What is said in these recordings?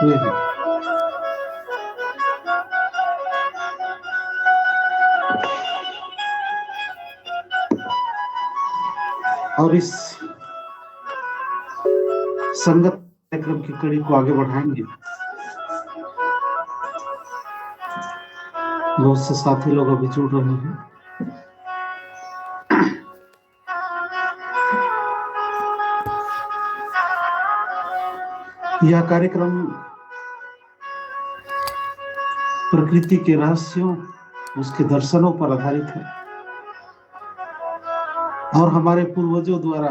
हुए हैं। और इस संगत कार्यक्रम की कड़ी को आगे बढ़ाएंगे। बहुत से साथी लोग अभी जुड़ रहे हैं। यह कार्यक्रम प्रकृति के रहस्यों, उसके दर्शनों पर आधारित है और हमारे पूर्वजों द्वारा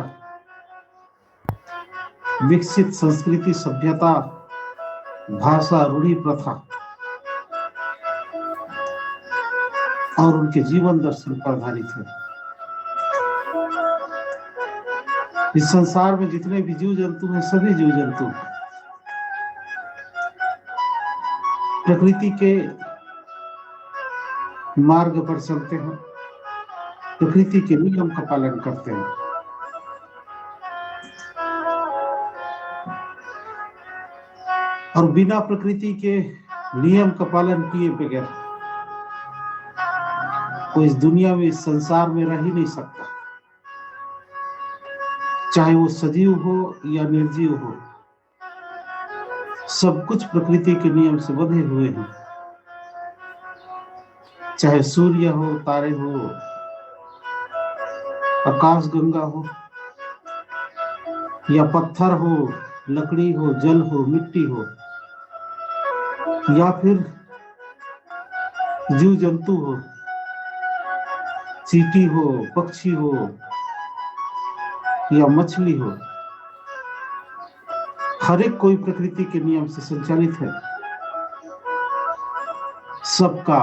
विकसित संस्कृति, सभ्यता, भाषा, रूढ़ि, प्रथा और उनके जीवन दर्शन पर आधारित है। इस संसार में जितने भी जीव जंतु हैं, सभी जीव जंतु प्रकृति के मार्ग पर चलते हैं, प्रकृति के नियम का पालन करते हैं। और बिना प्रकृति के नियम का पालन किए बगैर कोई इस दुनिया में, इस संसार में रह ही नहीं सकता, चाहे वो सजीव हो या निर्जीव हो। सब कुछ प्रकृति के नियम से बंधे हुए हैं, चाहे सूर्य हो, तारे हो, आकाश गंगा हो, या पत्थर हो, लकड़ी हो, जल हो, मिट्टी हो, या फिर जीव जंतु हो, चींटी हो, पक्षी हो या मछली हो। हर एक कोई प्रकृति के नियम से संचालित है। सबका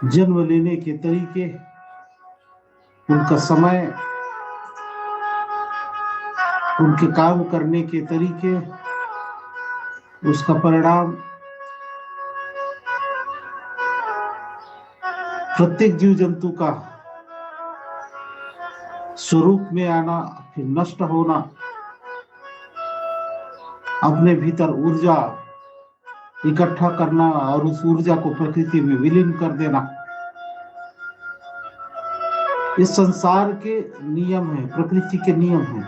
जन्म लेने के तरीके, उनका समय, उनके काम करने के तरीके, उसका परिणाम, प्रत्येक जीव जंतु का स्वरूप में आना, फिर नष्ट होना, अपने भीतर ऊर्जा इकट्ठा करना और उस ऊर्जा को प्रकृति में विलीन कर देना, इस संसार के नियम है, प्रकृति के नियम है।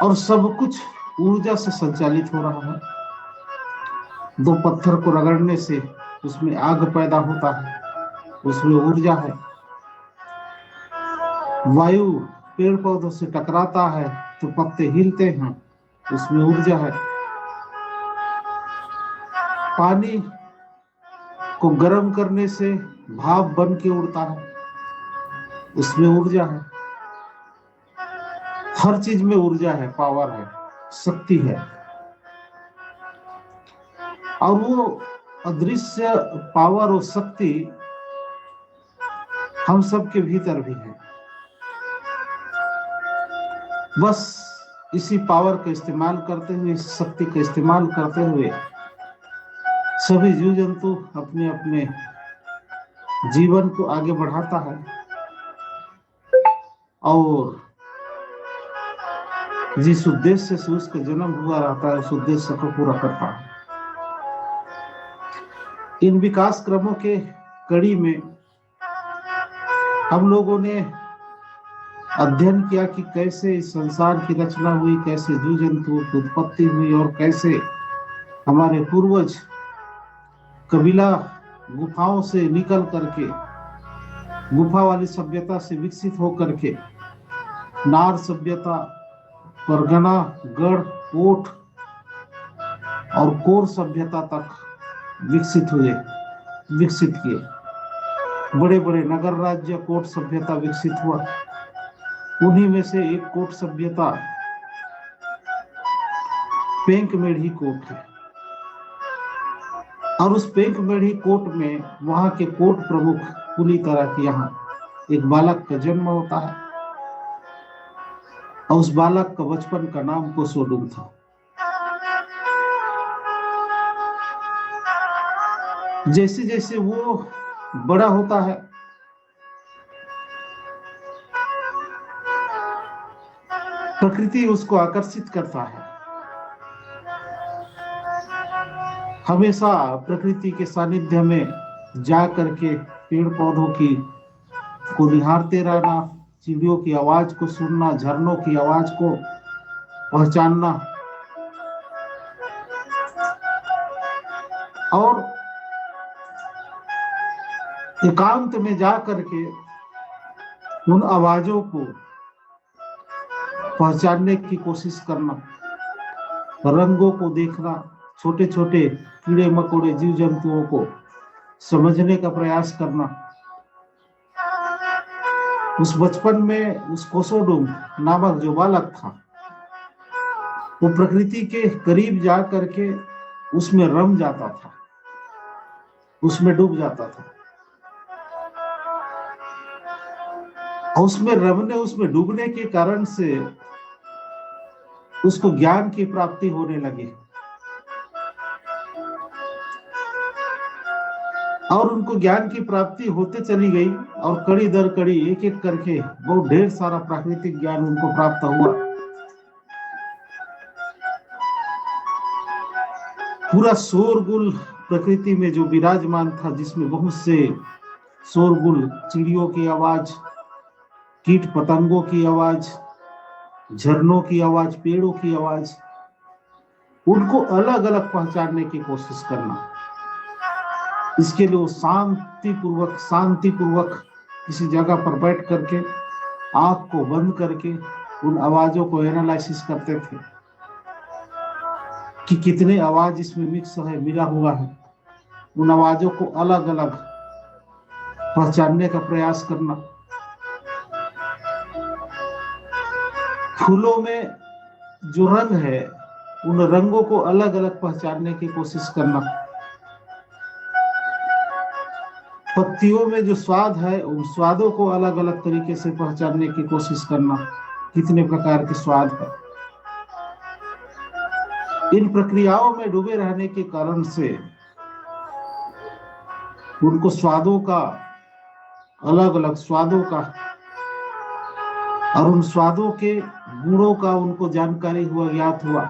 और सब कुछ ऊर्जा से संचालित हो रहा है। दो पत्थर को रगड़ने से उसमें आग पैदा होता है, उसमें ऊर्जा है। वायु पेड़ पौधों से टकराता है तो पत्ते हिलते हैं, उसमें ऊर्जा है। पानी को गर्म करने से भाप बन के उड़ता है, उसमें ऊर्जा है। हर चीज में ऊर्जा है, पावर है, शक्ति है। और वो अदृश्य पावर और शक्ति हम सबके भीतर भी है। बस इसी पावर का इस्तेमाल करते हुए, इस शक्ति का इस्तेमाल करते हुए सभी जीव जंतु अपने अपने जीवन को आगे बढ़ाता है और जिस उद्देश्य से उसका जन्म हुआ रहता है, उस उद्देश्य को पूरा करता है। इन विकास क्रमों के कड़ी में हम लोगों ने अध्ययन किया कि कैसे इस संसार की रचना हुई, कैसे जीव जंतुओं की उत्पत्ति हुई और कैसे हमारे पूर्वज कबीला गुफाओं से निकल करके, गुफा वाली सभ्यता से विकसित होकर के नार सभ्यता, परगना, गढ़, कोट और कोर सभ्यता तक विकसित किए। बड़े बड़े नगर राज्य, कोट सभ्यता विकसित हुआ। उन्हीं में से एक कोट सभ्यता पेंक मेढ़ी कोट है। और उस पेंक मेढ़ी कोट में वहां के कोट प्रमुख पूरी तरह के यहाँ एक बालक का जन्म होता है और उस बालक का बचपन का नाम कोसोडुम था। जैसे जैसे वो बड़ा होता है, प्रकृति उसको आकर्षित करता है। हमेशा प्रकृति के सानिध्य में जा करके पेड़ पौधों की को निहारते रहना, चिड़ियों की आवाज को सुनना, झरनों की आवाज को पहचानना और एकांत में जा करके उन आवाजों को पहचानने की कोशिश करना, रंगों को देखना, छोटे छोटे कीड़े मकोड़े जीव जंतुओं को समझने का प्रयास करना। उस बचपन में उस कोसोडुम नामक जो बालक था, वो प्रकृति के करीब जा करके उसमें रम जाता था, उसमें डूब जाता था। और उसमें रमने, उसमें डूबने के कारण से उसको ज्ञान की प्राप्ति होने लगी और उनको ज्ञान की प्राप्ति होते चली गई और कड़ी दर कड़ी एक एक करके बहुत ढेर सारा प्राकृतिक ज्ञान उनको प्राप्त हुआ। पूरा शोरगुल प्रकृति में जो विराजमान था, जिसमें बहुत से शोरगुल, चिड़ियों की आवाज, कीट पतंगों की आवाज, झरनों की आवाज, पेड़ों की आवाज, उनको अलग अलग पहचानने की कोशिश करना। इसके लिए वो शांति पूर्वक किसी जगह पर बैठ करके आंख को बंद करके उन आवाजों को एनालिसिस करते थे कि कितने आवाज इसमें मिक्स है, मिला हुआ है। उन आवाजों को अलग अलग पहचानने का प्रयास करना। फूलों में जो रंग है, उन रंगों को अलग अलग पहचानने की कोशिश करना। पत्तियों में जो स्वाद है, उन स्वादों को अलग अलग तरीके से पहचानने की कोशिश करना, कितने प्रकार के स्वाद है। इन प्रक्रियाओं में डूबे रहने के कारण से उनको स्वादों का, अलग अलग स्वादों का और उन स्वादों के गुणों का उनको जानकारी हुआ, ज्ञात हुआ,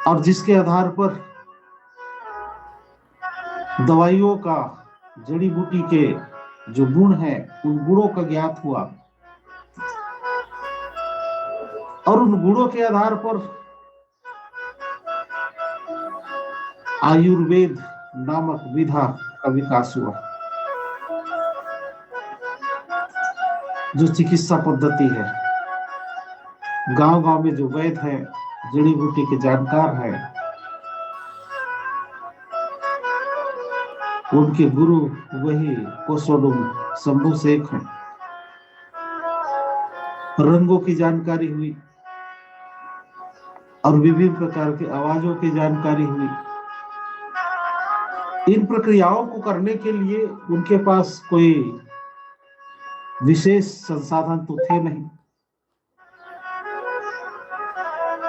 और जिसके आधार पर दवाइयों का, जड़ी बूटी के जो गुण है, उन गुणों का ज्ञात हुआ और उन गुणों के आधार पर आयुर्वेद नामक विधा का विकास हुआ, जो चिकित्सा पद्धति है। गांव गांव में जो वैद्य है, जड़ी बूटी के जानकार है, उनके गुरु वही कोसोडुम शंभु शेख हैं। रंगों की जानकारी हुई और विभिन्न प्रकार की आवाजों की जानकारी हुई। इन प्रक्रियाओं को करने के लिए उनके पास कोई विशेष संसाधन तो थे नहीं,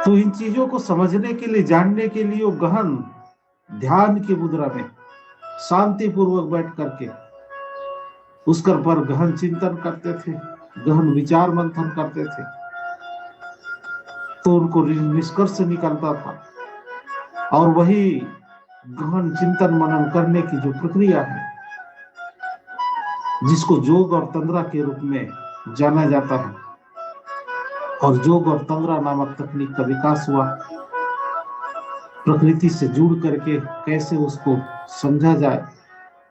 तो इन चीजों को समझने के लिए, जानने के लिए वो गहन ध्यान की मुद्रा में शांति पूर्वक बैठ करके उसका पर गहन चिंतन करते थे, गहन विचार मंथन करते थे, तो उनको निष्कर्ष निकलता था। और वही गहन चिंतन मनन करने की जो प्रक्रिया है, जिसको योग और तंद्रा के रूप में जाना जाता है, और योग और तंद्रा नामक तकनीक का विकास हुआ। प्रकृति से जुड़ करके कैसे उसको समझा जाए,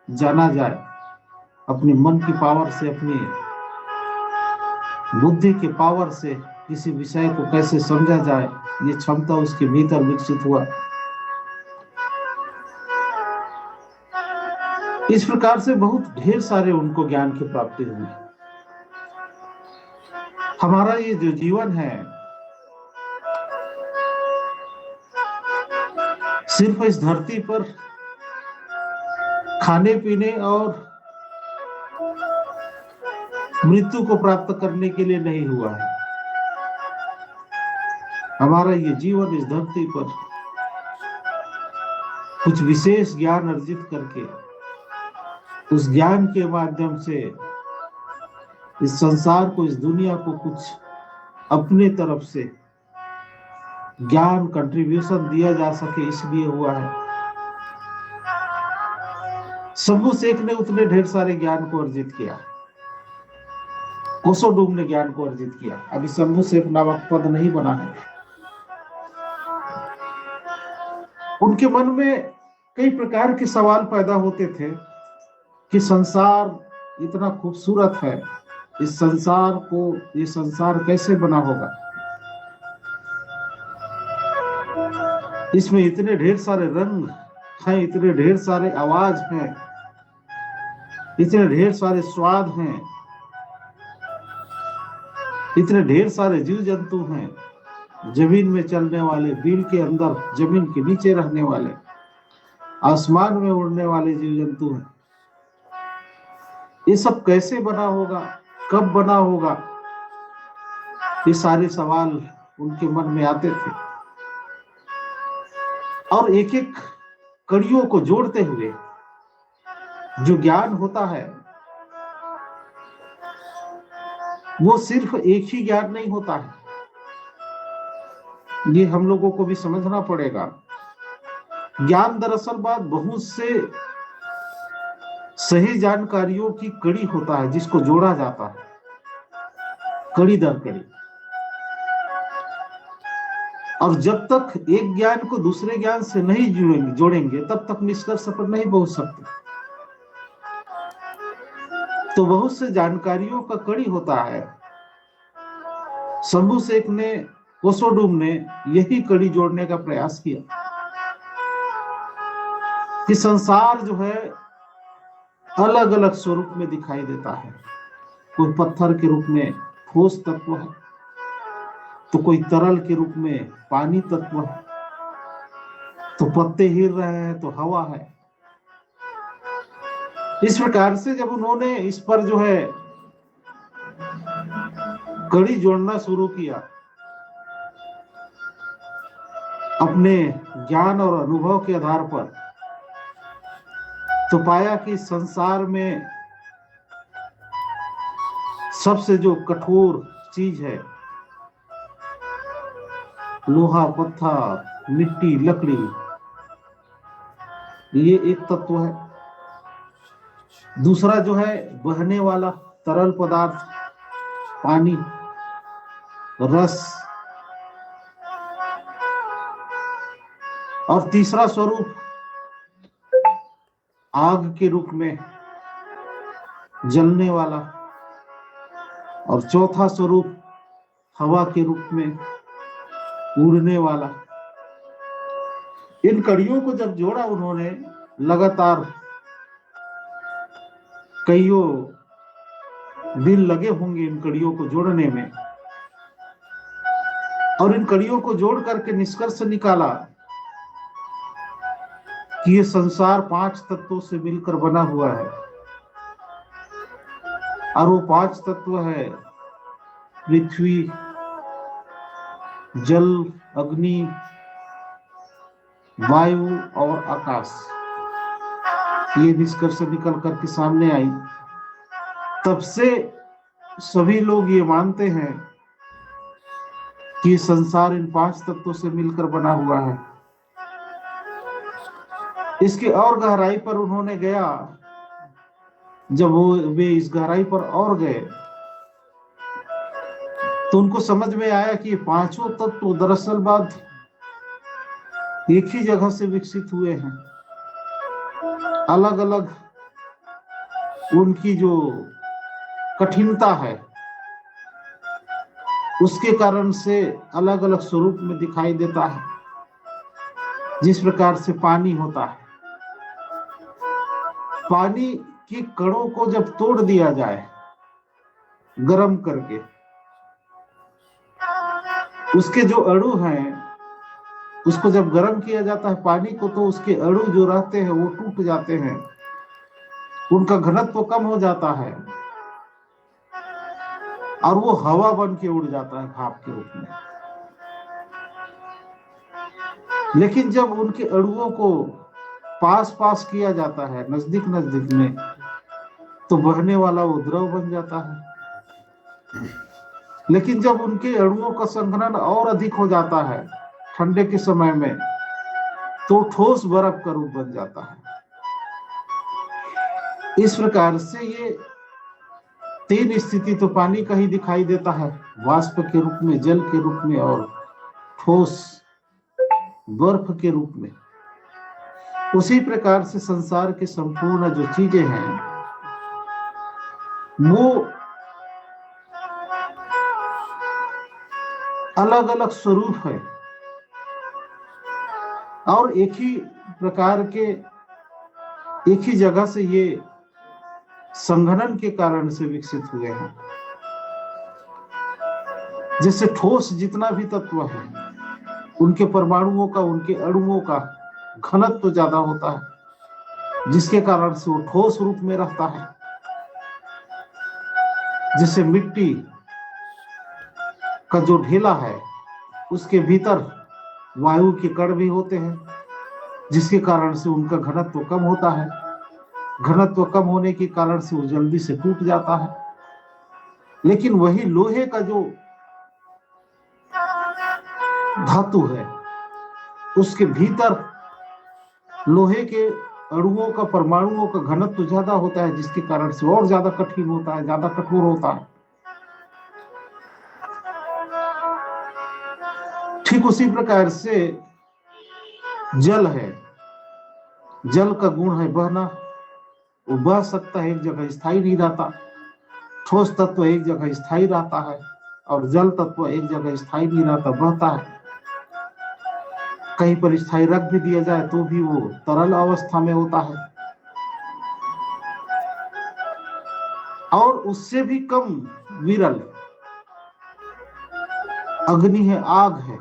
जाना जाए, अपने मन की पावर से, अपनी बुद्धि के पावर से किसी विषय को कैसे समझा जाए, ये क्षमता उसके भीतर विकसित हुआ। इस प्रकार से बहुत ढेर सारे उनको ज्ञान की प्राप्ति हुई। हमारा ये जो जीवन है, सिर्फ इस धरती पर खाने पीने और मृत्यु को प्राप्त करने के लिए नहीं हुआ है। हमारा ये जीवन इस धरती पर कुछ विशेष ज्ञान अर्जित करके, उस ज्ञान के माध्यम से इस संसार को, इस दुनिया को कुछ अपने तरफ से ज्ञान कंट्रीब्यूशन दिया जा सके, इसलिए हुआ है। शंभू शेख ने उतने ढेर सारे ज्ञान को अर्जित किया, कोसोडूम ने ज्ञान को अर्जित किया, अभी शंभू शेख नामक पद नहीं बना है। उनके मन में कई प्रकार के सवाल पैदा होते थे कि संसार इतना खूबसूरत है, इस संसार को, ये संसार कैसे बना होगा, इसमें इतने ढेर सारे रंग हैं, इतने ढेर सारे आवाज हैं, इतने ढेर सारे स्वाद हैं, इतने ढेर सारे जीव जंतु हैं, जमीन में चलने वाले, बिल के अंदर, जमीन के नीचे रहने वाले, आसमान में उड़ने वाले जीव जंतु हैं। ये सब कैसे बना होगा, कब बना होगा, ये सारे सवाल उनके मन में आते थे। और एक एक कड़ियों को जोड़ते हुए जो ज्ञान होता है, वो सिर्फ एक ही ज्ञान नहीं होता है, ये हम लोगों को भी समझना पड़ेगा। ज्ञान दरअसल बात बहुत से सही जानकारियों की कड़ी होता है, जिसको जोड़ा जाता है कड़ी दर कड़ी। और जब तक एक ज्ञान को दूसरे ज्ञान से नहीं जोड़ेंगे तब तक निष्कर्ष पर नहीं पहुंच सकते। तो बहुत से जानकारियों का कड़ी होता है। शंभू शेख ने, कोसोडूम ने यही कड़ी जोड़ने का प्रयास किया कि संसार जो है अलग अलग स्वरूप में दिखाई देता है। कोई पत्थर के रूप में ठोस तत्व है, तो कोई तरल के रूप में पानी तत्व है, तो पत्ते हिल रहे हैं तो हवा है। इस प्रकार से जब उन्होंने इस पर जो है कड़ी जोड़ना शुरू किया, अपने ज्ञान और अनुभव के आधार पर, तो पाया कि संसार में सबसे जो कठोर चीज है, लोहा, पत्थर, मिट्टी, लकड़ी, ये एक तत्व है। दूसरा जो है बहने वाला तरल पदार्थ, पानी, रस, और तीसरा स्वरूप आग के रूप में जलने वाला, और चौथा स्वरूप हवा के रूप में उड़ने वाला। इन कड़ियों को जब जोड़ा उन्होंने, लगातार कईयों दिन लगे होंगे इन कड़ियों को जोड़ने में, और इन कड़ियों को जोड़ करके निष्कर्ष निकाला कि ये संसार 5 तत्वों से मिलकर बना हुआ है, और वो 5 तत्व है पृथ्वी, जल, अग्नि, वायु और आकाश। ये निष्कर्ष निकल करके सामने आई। तब से सभी लोग ये मानते हैं कि संसार इन 5 तत्वों से मिलकर बना हुआ है। इसके और गहराई पर उन्होंने गया, जब वे इस गहराई पर और गए तो उनको समझ में आया कि 5 तत्व दरअसल बात एक ही जगह से विकसित हुए हैं। अलग अलग उनकी जो कठिनता है, उसके कारण से अलग अलग स्वरूप में दिखाई देता है। जिस प्रकार से पानी होता है, पानी के कणों को जब तोड़ दिया जाए गर्म करके, उसके जो अणु हैं उसको जब गर्म किया जाता है पानी को, तो उसके अणु जो रहते हैं वो टूट जाते हैं, उनका घनत्व कम हो जाता है, और वो हवा बन के उड़ जाता है भाप के रूप में। लेकिन जब उनके अणुओं को पास पास किया जाता है, नजदीक नजदीक में, तो बहने वाला वो द्रव बन जाता है। लेकिन जब उनके अणुओं का संघनन और अधिक हो जाता है ठंडे के समय में, तो ठोस बर्फ का रूप बन जाता है। इस प्रकार से ये तीन स्थिति तो पानी का ही दिखाई देता है, वाष्प के रूप में, जल के रूप में और ठोस बर्फ के रूप में। उसी प्रकार से संसार के संपूर्ण जो चीजें हैं वो अलग अलग स्वरूप है और एक ही प्रकार के, एक ही जगह से ये संघनन के कारण से विकसित हुए हैं। जैसे ठोस जितना भी तत्व है उनके परमाणुओं का, उनके अणुओं का घनत्व तो ज्यादा होता है, जिसके कारण से वो ठोस रूप में रहता है। जैसे मिट्टी का जो ढेला है उसके भीतर वायु के कण भी होते हैं, जिसके कारण से उनका घनत्व कम होता है। घनत्व कम होने के कारण से वो जल्दी से टूट जाता है। लेकिन वही लोहे का जो धातु है उसके भीतर लोहे के अणुओं का, परमाणुओं का घनत्व ज्यादा होता है, जिसके कारण से और ज्यादा कठिन होता है, ज्यादा कठोर होता है। ठीक उसी प्रकार से जल है, जल का गुण है बहना। वो बह सकता है, एक जगह स्थायी नहीं रहता। ठोस तत्व एक जगह स्थायी रहता है और जल तत्व एक जगह स्थायी नहीं रहता, बहता है। कहीं पर स्थायी रख भी दिया जाए तो भी वो तरल अवस्था में होता है। और उससे भी कम विरल अग्नि है, आग है।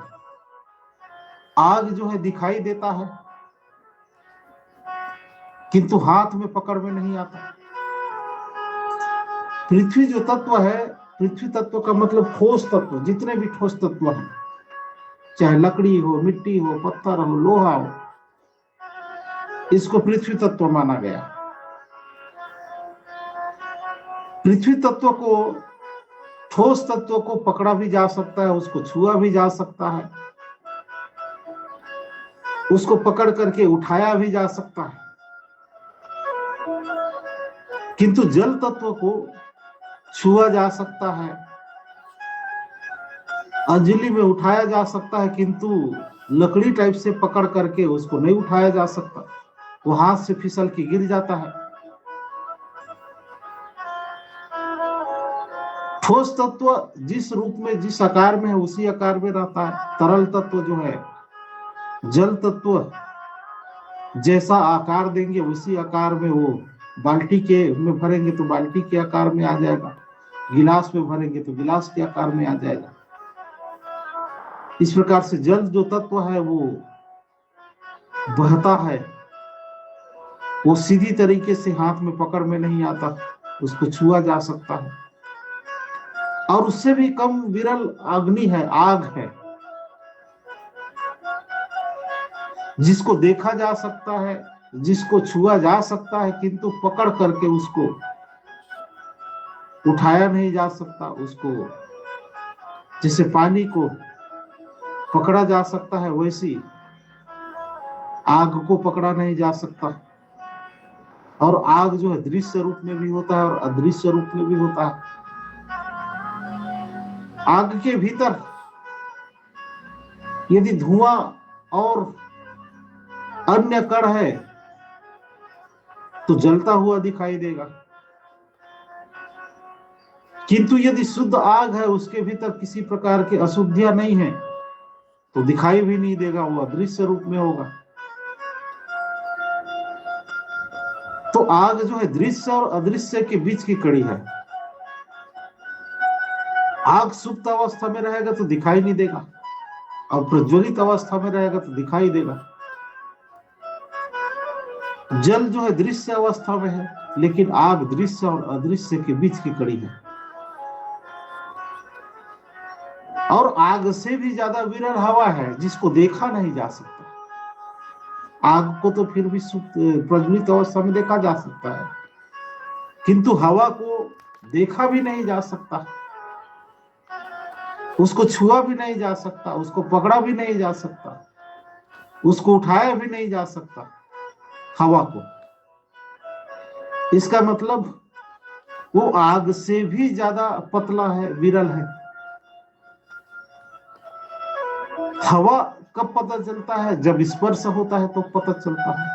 आग जो है दिखाई देता है किंतु हाथ में पकड़ में नहीं आता। पृथ्वी जो तत्व है, पृथ्वी तत्व का मतलब ठोस तत्व, जितने भी ठोस तत्व हैं, चाहे लकड़ी हो, मिट्टी हो, पत्थर हो, लोहा हो, इसको पृथ्वी तत्व माना गया। पृथ्वी तत्व को, ठोस तत्व को पकड़ा भी जा सकता है, उसको छुआ भी जा सकता है, उसको पकड़ करके उठाया भी जा सकता है। किंतु जल तत्व को छुआ जा सकता है, अंजलि में उठाया जा सकता है, किंतु लकड़ी टाइप से पकड़ करके उसको नहीं उठाया जा सकता, वो हाथ से फिसल के गिर जाता है। ठोस तत्व जिस रूप में, जिस आकार में है उसी आकार में रहता है। तरल तत्व जो है, जल तत्व जैसा आकार देंगे उसी आकार में वो, बाल्टी के में भरेंगे तो बाल्टी के आकार में आ जाएगा, गिलास में भरेंगे तो गिलास के आकार में आ जाएगा। इस प्रकार से जल जो तत्व है वो बहता है, वो सीधी तरीके से हाथ में पकड़ में नहीं आता, उसको छुआ जा सकता है। और उससे भी कम विरल अग्नि है, आग है, जिसको देखा जा सकता है, जिसको छुआ जा सकता है, किंतु पकड़ करके उसको उठाया नहीं जा सकता। उसको जैसे पानी को पकड़ा जा सकता है वैसी आग को पकड़ा नहीं जा सकता। और आग जो है दृश्य रूप में भी होता है और अदृश्य रूप में भी होता है। आग के भीतर यदि धुआं और अन्य कण है तो जलता हुआ दिखाई देगा, किंतु यदि शुद्ध आग है, उसके भीतर किसी प्रकार की अशुद्धियां नहीं है तो दिखाई भी नहीं देगा, वो अदृश्य रूप में होगा। तो आग जो है दृश्य और अदृश्य के बीच की कड़ी है। आग सुप्त अवस्था में रहेगा तो दिखाई नहीं देगा और प्रज्वलित अवस्था में रहेगा तो दिखाई देगा। जल जो है दृश्य अवस्था में है, लेकिन आग दृश्य और अदृश्य के बीच की कड़ी है। और आग से भी ज्यादा विरल हवा है, जिसको देखा नहीं जा सकता। आग को तो फिर भी प्रज्वलित अवस्था में देखा जा सकता है, किंतु हवा को देखा भी नहीं जा सकता। उसको छुआ भी नहीं जा सकता, उसको पकड़ा भी नहीं जा सकता, उसको उठाया भी नहीं जा सकता हवा को। इसका मतलब वो आग से भी ज्यादा पतला है, विरल है। हवा कब पता चलता है? जब स्पर्श होता है तो पता चलता है।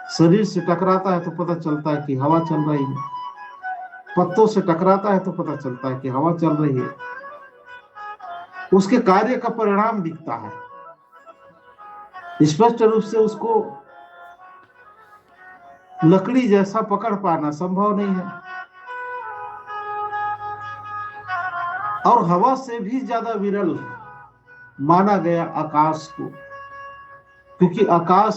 शरीर से टकराता है तो पता चलता है कि हवा चल रही है। पत्तों से टकराता है तो पता चलता है कि हवा चल रही है। उसके कार्य का परिणाम दिखता है। स्पष्ट रूप से उसको लकड़ी जैसा पकड़ पाना संभव नहीं है। और हवा से भी ज्यादा विरल माना गया आकाश को, क्योंकि आकाश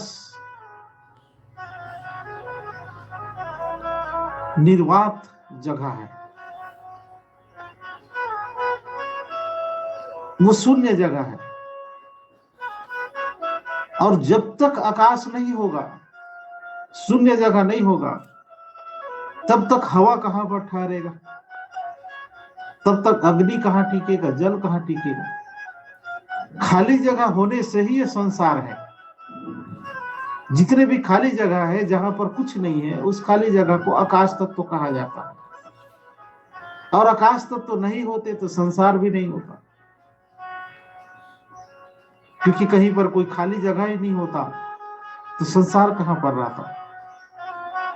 निर्वात जगह है, वो शून्य जगह है। और जब तक आकाश नहीं होगा, शून्य जगह नहीं होगा, तब तक हवा कहां पर ठहरेगा, तब तक अग्नि कहां टिकेगा, जल कहां टिकेगा। खाली जगह होने से ही ये संसार है। जितने भी खाली जगह है जहां पर कुछ नहीं है, उस खाली जगह को आकाश तत्व कहा जाता है। और आकाश तत्व नहीं होते तो संसार भी नहीं होता, क्योंकि कहीं पर कोई खाली जगह ही नहीं होता तो संसार कहां पर रहता।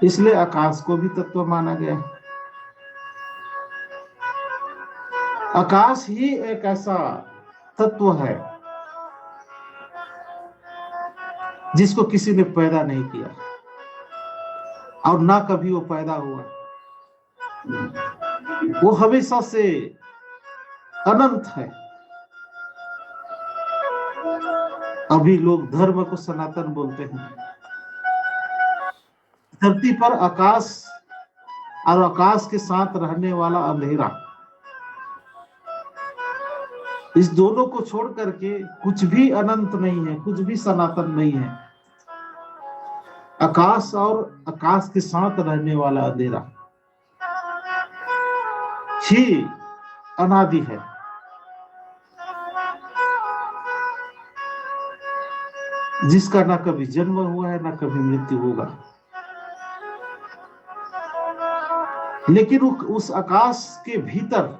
इसलिए आकाश को भी तत्व माना गया है। आकाश ही एक ऐसा तत्व है जिसको किसी ने पैदा नहीं किया और ना कभी वो पैदा हुआ। वो हमेशा से अनंत है। अभी लोग धर्म को सनातन बोलते हैं। धरती पर आकाश और आकाश के साथ रहने वाला अंधेरा, इस दोनों को छोड़ करके कुछ भी अनंत नहीं है, कुछ भी सनातन नहीं है। आकाश और आकाश के साथ रहने वाला अंधेरा ही अनादि है। जिसका ना कभी जन्म हुआ है, ना कभी मृत्यु होगा। लेकिन उस आकाश के भीतर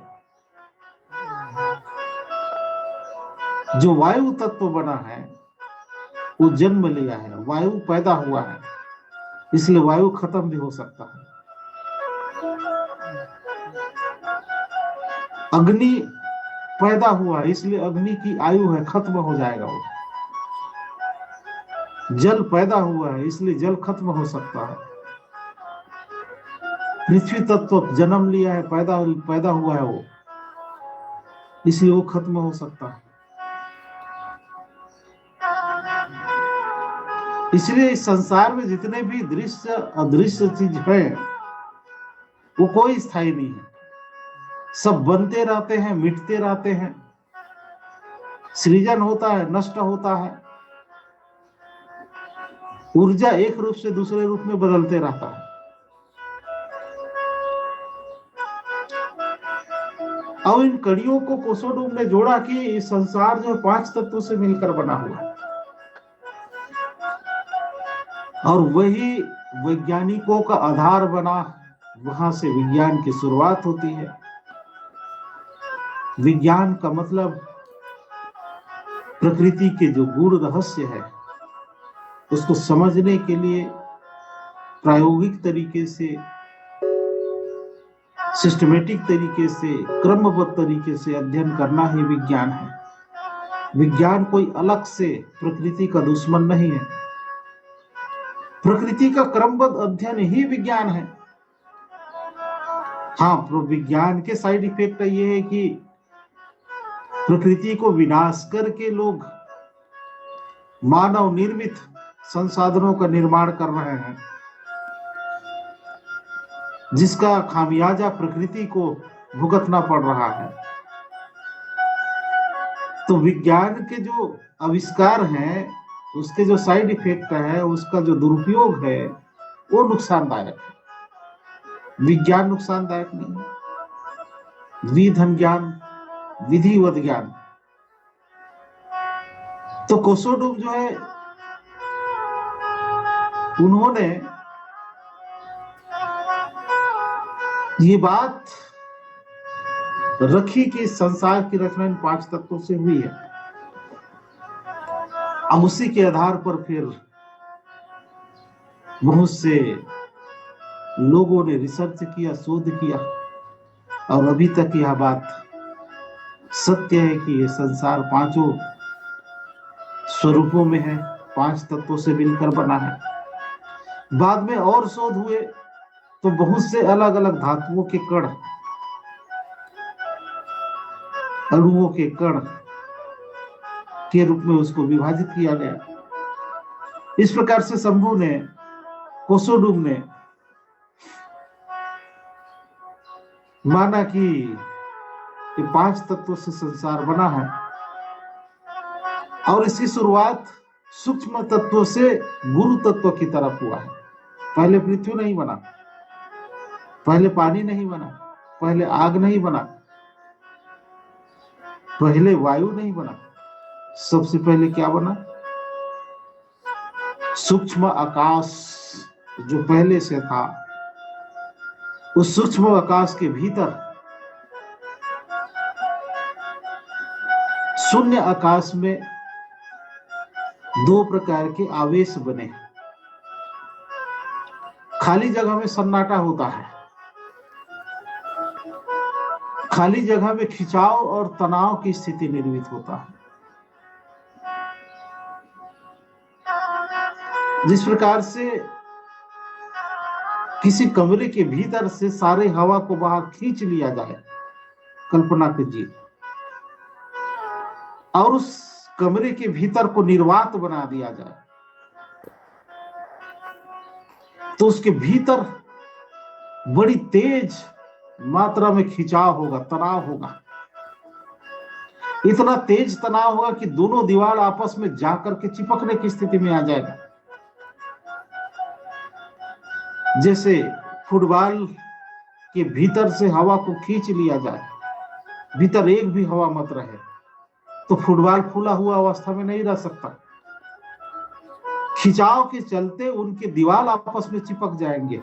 जो वायु तत्व बना है, वो जन्म लिया है, वायु पैदा हुआ है, इसलिए वायु खत्म भी हो सकता है। अग्नि पैदा हुआ, इसलिए अग्नि की आयु है, खत्म हो जाएगा वो। जल पैदा हुआ है, इसलिए जल खत्म हो सकता है। पृथ्वी तत्व जन्म लिया है, पैदा हुआ है वो, इसलिए वो खत्म हो सकता है। इसलिए इस संसार में जितने भी दृश्य अदृश्य चीज है, वो कोई स्थायी नहीं है। सब बनते रहते हैं, मिटते रहते हैं, सृजन होता है, नष्ट होता है। ऊर्जा एक रूप से दूसरे रूप में बदलते रहता है। और इन कड़ियों को कोसोडूम ने जोड़ा कि इस संसार जो 5 तत्वों से मिलकर बना हुआ है। और वही वैज्ञानिकों का आधार बना, वहां से विज्ञान की शुरुआत होती है। विज्ञान का मतलब प्रकृति के जो गूढ़ रहस्य है, उसको समझने के लिए प्रायोगिक तरीके से, सिस्टमेटिक तरीके से, क्रमबद्ध तरीके से अध्ययन करना ही विज्ञान है। विज्ञान कोई अलग से प्रकृति का दुश्मन नहीं है। प्रकृति का क्रमबद्ध अध्ययन ही विज्ञान है। हाँ, विज्ञान के साइड इफेक्ट ये है कि प्रकृति को विनाश करके लोग मानव निर्मित संसाधनों का निर्माण कर रहे हैं, जिसका खामियाजा प्रकृति को भुगतना पड़ रहा है। तो विज्ञान के जो आविष्कार हैं, उसके जो साइड इफेक्ट है, उसका जो दुरुपयोग है, वो नुकसानदायक है। विज्ञान नुकसानदायक नहीं है। विधन ज्ञान विधिवत ज्ञान। तो कोसोडुम जो है उन्होंने ये बात रखी कि संसार की रचना इन 5 तत्वों से हुई है। अब उसी के आधार पर फिर बहुत से लोगों ने रिसर्च किया, शोध किया, और अभी तक यह बात सत्य है कि ये संसार 5 स्वरूपों में है, 5 तत्वों से मिलकर बना है। बाद में और शोध हुए तो बहुत से अलग अलग धातुओं के कण, अणुओं के कण के रूप में उसको विभाजित किया गया। इस प्रकार से शंभु ने, कोसोडुम ने माना कि ये 5 तत्वों से संसार बना है, और इसकी शुरुआत सूक्ष्म तत्वों से गुरु तत्व की तरफ हुआ है। पहले पृथ्वी नहीं बना, पहले पानी नहीं बना, पहले आग नहीं बना, पहले वायु नहीं बना। सबसे पहले क्या बना? सूक्ष्म आकाश, जो पहले से था। उस सूक्ष्म आकाश के भीतर शून्य आकाश में 2 प्रकार के आवेश बने। खाली जगह में सन्नाटा होता है, खाली जगह में खिंचाव और तनाव की स्थिति निर्मित होता है। जिस प्रकार से किसी कमरे के भीतर से सारे हवा को बाहर खींच लिया जाए, कल्पना कीजिए, और उस कमरे के भीतर को निर्वात बना दिया जाए, तो उसके भीतर बड़ी तेज मात्रा में खिंचाव होगा, तनाव होगा। इतना तेज तनाव होगा कि दोनों दीवार आपस में जाकर के चिपकने की स्थिति में आ जाएगा। जैसे फुटबॉल के भीतर से हवा को खींच लिया जाए, भीतर एक भी हवा मत रहे, तो फुटबॉल फूला हुआ अवस्था में नहीं रह सकता। खिंचाव के चलते उनके दीवार आपस में चिपक जाएंगे।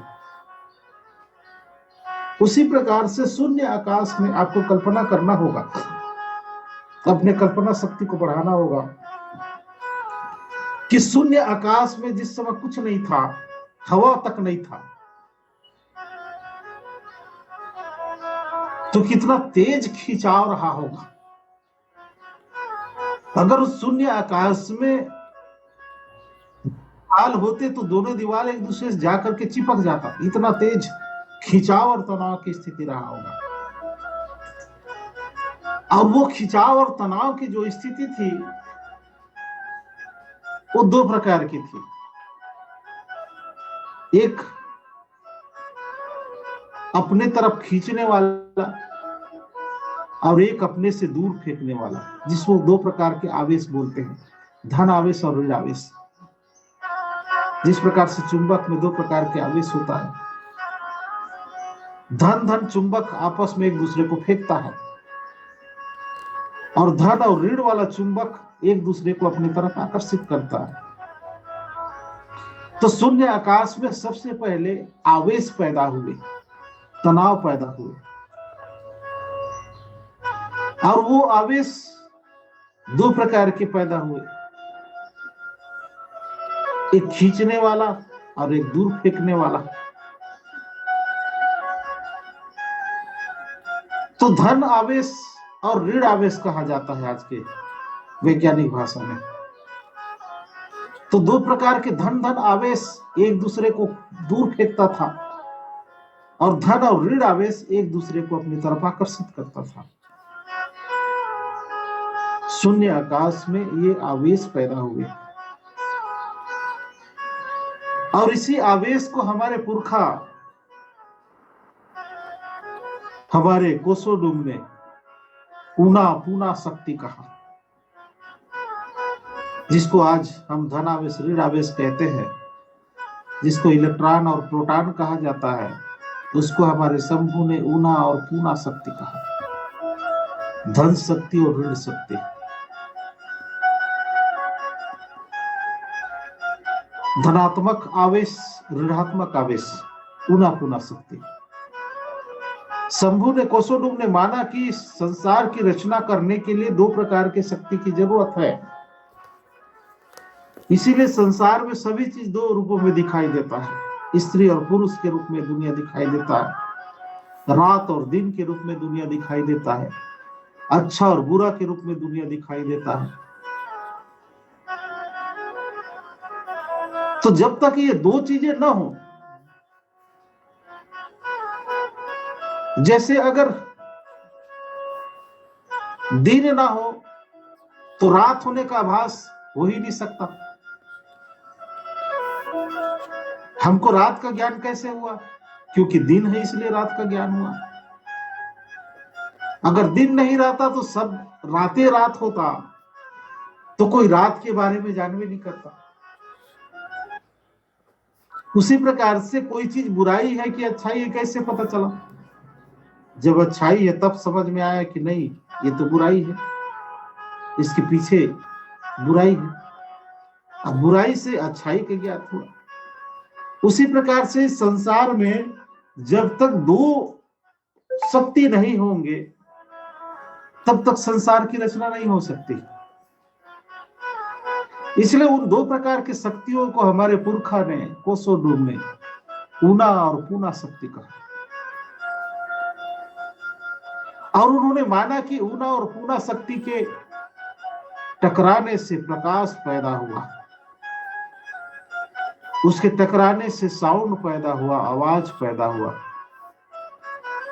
उसी प्रकार से शून्य आकाश में आपको कल्पना करना होगा, अपने कल्पना शक्ति को बढ़ाना होगा कि शून्य आकाश में जिस समय कुछ नहीं था, हवा तक नहीं था, तो कितना तेज खिंचाव रहा होगा। अगर उस शून्य आकाश में हाल होते तो दोनों दीवार एक दूसरे से जाकर के चिपक जाता। इतना तेज खिंचाव और तनाव की स्थिति रहा होगा। और वो खिंचाव और तनाव की जो स्थिति थी वो 2 प्रकार की थी। एक अपने तरफ खींचने वाला और एक अपने से दूर फेंकने वाला, जिसको 2 प्रकार के आवेश बोलते हैं, धन आवेश और ऋण आवेश। जिस प्रकार से चुंबक में 2 प्रकार के आवेश होता है, धन चुंबक आपस में एक दूसरे को फेंकता है, और धन और ऋण वाला चुंबक एक दूसरे को अपनी तरफ आकर्षित करता है। तो शून्य आकाश में सबसे पहले आवेश पैदा हुए, तनाव पैदा हुए, और वो आवेश 2 प्रकार के पैदा हुए, एक खींचने वाला और एक दूर फेंकने वाला। तो धन आवेश और ऋण आवेश कहा जाता है आज के वैज्ञानिक भाषा में। तो 2 प्रकार के धन आवेश एक दूसरे को दूर फेंकता था, और धन और ऋण आवेश एक दूसरे को अपनी तरफ आकर्षित करता था। शून्य आकाश में ये आवेश पैदा हुए, और इसी आवेश को हमारे पुरखा, हमारे कोसोडुम ने ऊना पूना शक्ति कहा, जिसको आज हम धन आवेश ऋण आवेश कहते हैं, जिसको इलेक्ट्रॉन और प्रोटॉन कहा जाता है, उसको हमारे शंभु ने ऊना और पूना शक्ति कहा। धन शक्ति और ऋण शक्ति। धनात्मक आवेश, ऋणात्मक आवेश, पुनः पुनः शक्ति। शंभु ने, कोसोडुम ने माना कि संसार की रचना करने के लिए दो प्रकार के शक्ति की जरूरत है, इसीलिए संसार में सभी चीज दो रूपों में दिखाई देता है। स्त्री और पुरुष के रूप में दुनिया दिखाई देता है, रात और दिन के रूप में दुनिया दिखाई देता है, अच्छा और बुरा के रूप में दुनिया दिखाई देता है। तो जब तक ये दो चीजें ना हो, जैसे अगर दिन ना हो तो रात होने का आभास हो ही नहीं सकता। हमको रात का ज्ञान कैसे हुआ? क्योंकि दिन है इसलिए रात का ज्ञान हुआ। अगर दिन नहीं रहता तो सब रातें रात होता, तो कोई रात के बारे में जानवे नहीं करता। उसी प्रकार से कोई चीज बुराई है कि अच्छाई है कैसे पता चला? जब अच्छाई है तब समझ में आया कि नहीं, ये तो बुराई है, इसके पीछे बुराई है। अब बुराई से अच्छाई का ज्ञात हुआ। उसी प्रकार से संसार में जब तक दो शक्ति नहीं होंगे तब तक संसार की रचना नहीं हो सकती। इसलिए उन दो प्रकार की शक्तियों को हमारे पुरखा ने, कोसोडुम ने ऊना और पूना शक्ति कहा। और उन्होंने माना कि ऊना और पूना शक्ति के टकराने से प्रकाश पैदा हुआ, उसके टकराने से साउंड पैदा हुआ, आवाज पैदा हुआ,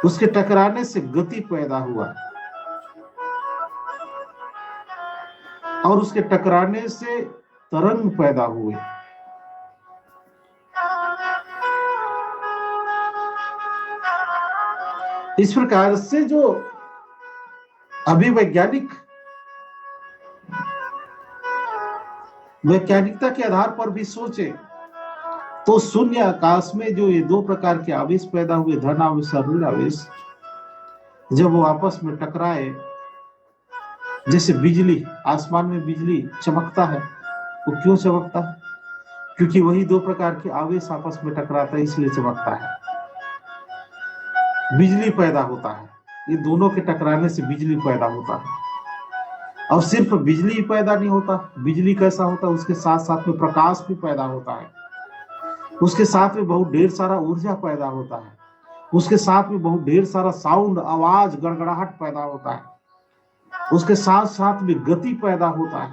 उसके टकराने से गति पैदा हुआ, और उसके टकराने से तरंग पैदा हुए। इस प्रकार से जो अभी वैज्ञानिकता के आधार पर भी सोचे तो शून्य आकाश में जो ये दो प्रकार के आवेश पैदा हुए, धन आवेश और ऋण आवेश, जब वो आपस में टकराए, जैसे बिजली, आसमान में बिजली चमकता है, वो क्यों चमकता है? क्योंकि वही दो प्रकार के आवेश आपस में टकराता है, इसलिए चमकता है, बिजली पैदा होता है। ये दोनों के टकराने से बिजली पैदा होता है। और सिर्फ बिजली ही पैदा नहीं होता, बिजली कैसा होता है, उसके साथ साथ में प्रकाश भी पैदा होता है, उसके साथ में बहुत ढेर सारा ऊर्जा पैदा होता है, उसके साथ में बहुत ढेर सारा साउंड, आवाज, गड़गड़ाहट पैदा होता है, उसके साथ साथ में गति पैदा होता है,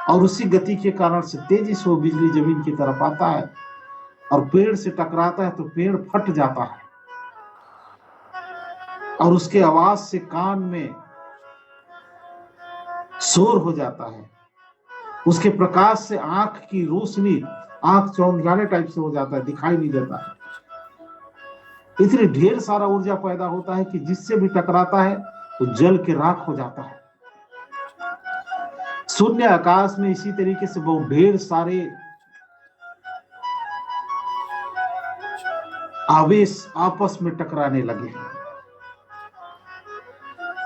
और उसी गति के कारण से तेजी से वो बिजली जमीन की तरफ आता है और पेड़ से टकराता है तो पेड़ फट जाता है, और उसके आवाज से कान में शोर हो जाता है, उसके प्रकाश से आंख की रोशनी, आंख चौंधियाने टाइप से हो जाता है, दिखाई नहीं देता है। इतनी ढेर सारा ऊर्जा पैदा होता है कि जिससे भी टकराता है तो जल के राख हो जाता है। शून्य आकाश में इसी तरीके से बहुत ढेर सारे आवेश आपस में टकराने लगे,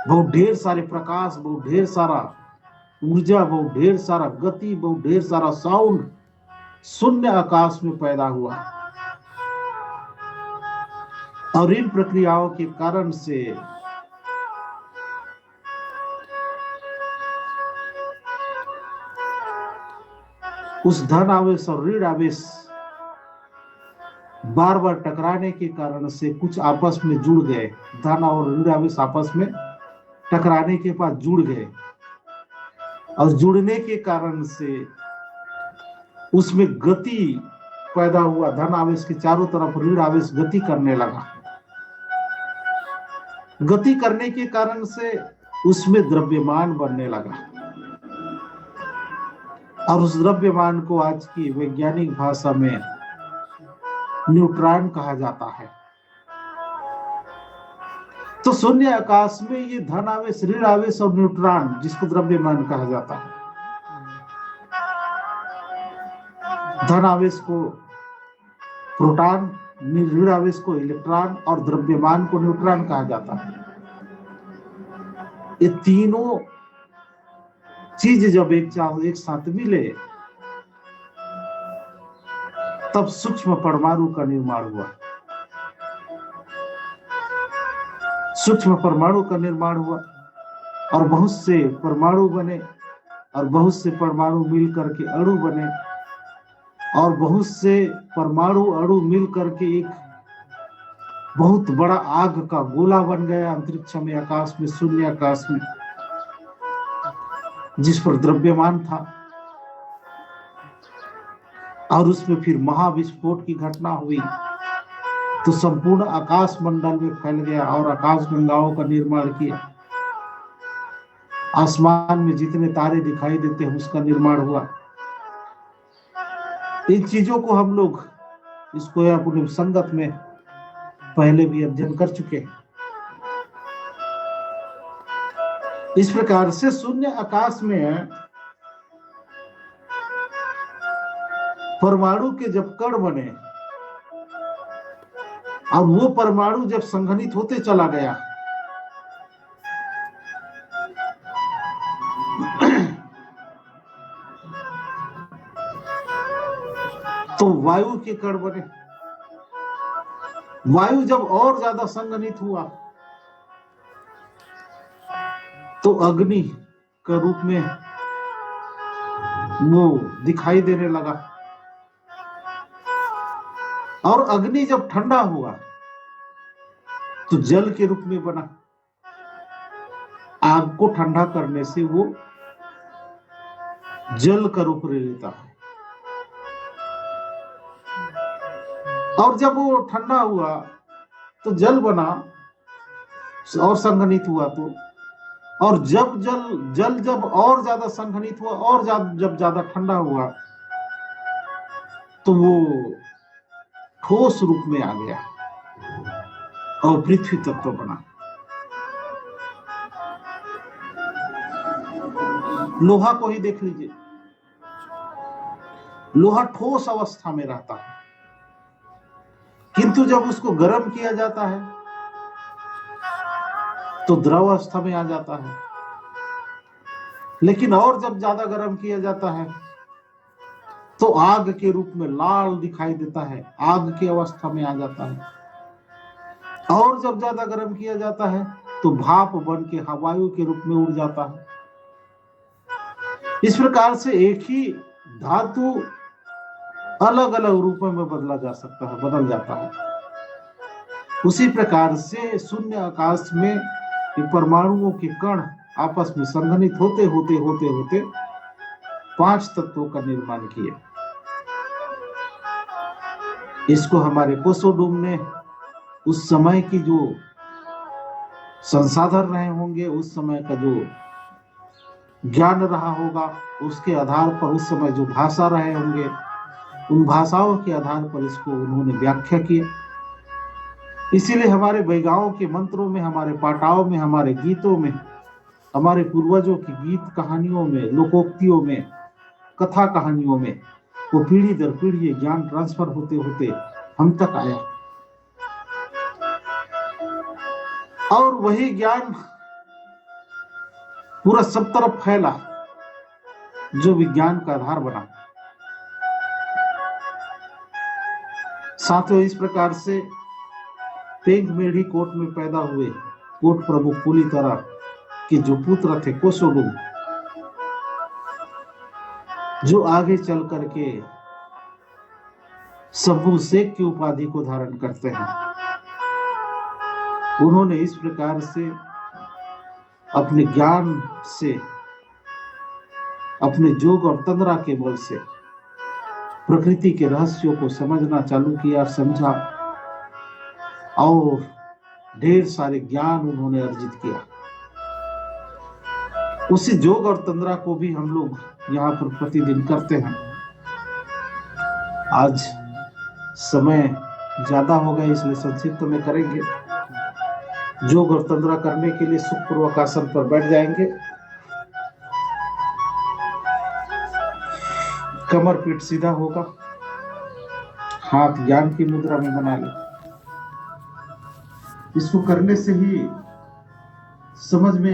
बहुत ढेर सारे प्रकाश, बहुत ढेर सारा ऊर्जा, बहुत ढेर सारा गति, बहुत ढेर सारा साउंड शून्य आकाश में पैदा हुआ। और इन प्रक्रियाओं के कारण से उस धन आवेश और ऋण आवेश बार बार टकराने के कारण से कुछ आपस में जुड़ गए। धन और ऋण आवेश आपस में टकराने के बाद जुड़ गए, और जुड़ने के कारण से उसमें गति पैदा हुआ। धन आवेश के चारों तरफ ऋण आवेश गति करने लगा। गति करने के कारण से उसमें द्रव्यमान बनने लगा, और उस द्रव्यमान को आज की वैज्ञानिक भाषा में न्यूट्रॉन कहा जाता है। तो शून्य आकाश में ये धन आवेश, ऋण आवेश और न्यूट्रॉन, जिसको द्रव्यमान कहा जाता है, धन आवेश को प्रोटॉन, ऋण आवेश को इलेक्ट्रॉन और द्रव्यमान को न्यूट्रॉन कहा जाता है। ये तीनों चीज जब एक साथ मिले तब सूक्ष्म परमाणु का निर्माण हुआ। सूक्ष्म परमाणु का निर्माण हुआ और बहुत से परमाणु बने और बहुत से परमाणु मिल करके अणु बने और बहुत से परमाणु अणु मिल करके एक बहुत बड़ा आग का गोला बन गया अंतरिक्ष में, आकाश में, शून्य आकाश में, जिस पर द्रव्यमान था। और उसमें फिर महाविस्फोट की घटना हुई तो संपूर्ण आकाश मंडल में फैल गया और आकाश गंगाओं का निर्माण किया। आसमान में जितने तारे दिखाई देते हैं उसका निर्माण हुआ। इन चीजों को हम लोग इसको अपने संगत में पहले भी अध्ययन कर चुके हैं। इस प्रकार से शून्य आकाश में परमाणु के जब कण बने और वो परमाणु जब संघनित होते चला गया तो वायु के कण बने। वायु जब और ज्यादा संघनित हुआ तो अग्नि के रूप में वो दिखाई देने लगा और अग्नि जब ठंडा हुआ तो जल के रूप में बना। आग को ठंडा करने से वो जल का रूप ले लेता है और जब वो ठंडा हुआ तो जल बना और संघनित हुआ तो, और जब जल जब और ज्यादा संघनित हुआ और जब ज्यादा ठंडा हुआ तो वो ठोस रूप में आ गया और पृथ्वी तत्व बना। लोहा को ही देख लीजिए, लोहा ठोस अवस्था में रहता है किंतु जब उसको गर्म किया जाता है तो द्रव अवस्था में आ जाता है। लेकिन और जब ज्यादा गर्म किया जाता है तो आग के रूप में लाल दिखाई देता है, आग की अवस्था में आ जाता है। और जब ज्यादा गर्म किया जाता है तो भाप बन के वायु के रूप में उड़ जाता है। इस प्रकार से एक ही धातु अलग अलग रूपों में बदला जा सकता है, बदल जाता है। उसी प्रकार से शून्य आकाश में परमाणुओं के कण आपस में संघनित होते होते होते होते 5 तत्वों का निर्माण किए। इसको हमारे कोसोडूम ने उस समय की जो संसाधन रहे होंगे, उस समय का जो ज्ञान रहा होगा, उसके आधार पर उस समय जो भाषा रहे होंगे, उन भाषाओं के आधार पर इसको उन्होंने व्याख्या किया। इसीलिए हमारे वैगाओं के मंत्रों में, हमारे पाटाओं में, हमारे गीतों में, हमारे पूर्वजों की गीत कहानियों में, लोकोक्तियों में, कथा कहानियों में वो पीढ़ी दर पीढ़ी ज्ञान ट्रांसफर होते होते हम तक आया और वही ज्ञान पूरा सब तरफ फैला जो विज्ञान का आधार बना। साथियों, इस प्रकार से पेंग मेढ़ी कोट में पैदा हुए कोट प्रभु पुलितरा के जो पुत्र थे कोसोडूम, जो आगे चल करके सब्बू शेख की उपाधि को धारण करते हैं, उन्होंने इस प्रकार से अपने ज्ञान से, अपने जोग और तंद्रा के बल से प्रकृति के रहस्यों को समझना चालू किया, समझा और ढेर सारे ज्ञान उन्होंने अर्जित किया। उसी जोग और तंद्रा को भी हम लोग यहाँ पर प्रतिदिन करते हैं। आज समय ज्यादा हो गया इसलिए संक्षिप्त में करेंगे। जोग और तंद्रा करने के लिए सुखपूर्वक आसन पर बैठ जाएंगे, कमर पीठ सीधा होगा, हाथ ज्ञान की मुद्रा में बना ले। इसको करने से ही समझ में